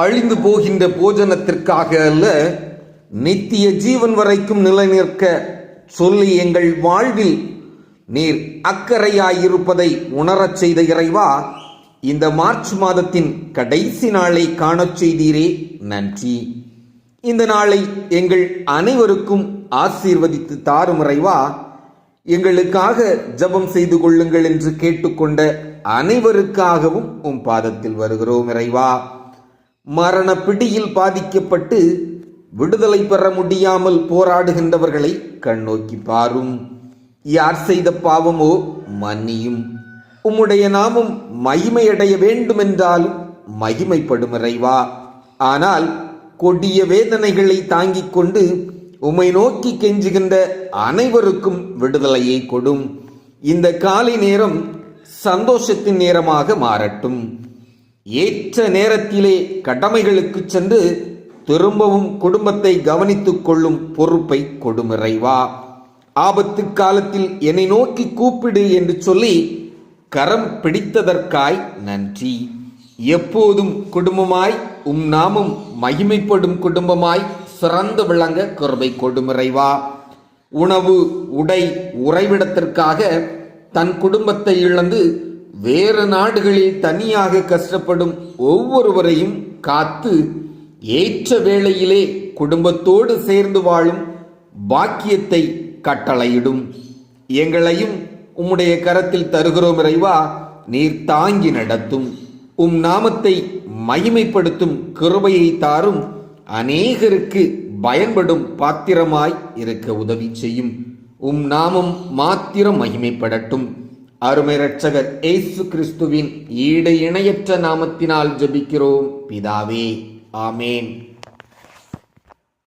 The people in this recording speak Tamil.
அழிந்து போகின்ற போஜனத்திற்காக அல்ல, நித்திய ஜீவன் வரைக்கும் நிலைநிற்க சொல்லி எங்கள் வாழ்வில் நீர் அக்கறையாயிருப்பதை உணரச் செய்த இறைவா, இந்த மார்ச் மாதத்தின் கடைசி நாளை காணச் செய்தீரே, நன்றி. இந்த நாளை எங்கள் அனைவருக்கும் ஆசீர்வதித்து தாரும் இறைவா. எங்களுக்காக ஜெபம் செய்து கொள்ளுங்கள் என்று கேட்டுக்கொண்ட அனைவருக்காகவும் உம் பாதத்தில் வருகிறோம் இறைவா. மரண பிடியில் பாதிக்கப்பட்டு விடுதலை பெற முடியாமல் போராடுகின்றவர்களை கண்ணோக்கி பாரும். யார் செய்த பாவமோ மன்னியும். உம்முடைய நாமம் மகிமையடைய வேண்டுமென்றாலும் மகிமைப்படும் இறைவா. ஆனால் கொடிய வேதனைகளை தாங்கிக் கொண்டு உம்மை நோக்கி கெஞ்சுகின்ற அனைவருக்கும் விடுதலையை கொடும். இந்த காலை நேரம் சந்தோஷத்தின் நேரமாக மாறட்டும். ஏற்ற நேரத்திலே கடமைகளுக்கு சென்று திரும்பவும் குடும்பத்தை கவனித்துக் கொள்ளும் பொறுப்பை கொடும் இறைவா. ஆபத்து காலத்தில் என்னை நோக்கி கூப்பிடு என்று சொல்லி கரம் பிடித்ததற்காய் நன்றி. எப்போதும் குடும்பமாய் உம் நாமம் மகிமைப்படும் குடும்பமாய் சிறந்து விளங்க கிருபை கொடும் இறைவா. உணவு, உடை, உறைவிடத்திற்காக தன் குடும்பத்தை இழந்து வேறு நாடுகளில் தனியாக கஷ்டப்படும் ஒவ்வொருவரையும் காத்து ஏற்ற வேளையிலே குடும்பத்தோடு சேர்ந்து வாழும் பாக்கியத்தை கட்டளையிடும். எங்களையும் உம்முடைய கரத்தில் தருகிறோம் இறைவா. நீர் தாங்கி நடத்தும். உம் நாமத்தை மகிமைப்படுத்தும் கிருபையை தாரும். அநேகருக்கு பயன்படும் பாத்திரமாய் இருக்க உதவி செய்யும். உம் நாமம் மாத்திரம் மகிமைப்படட்டும். அருமை இரட்சகர் இயேசு கிறிஸ்துவின் ஈடு இணையற்ற நாமத்தினால் ஜெபிக்கிறோம் பிதாவே, ஆமேன்.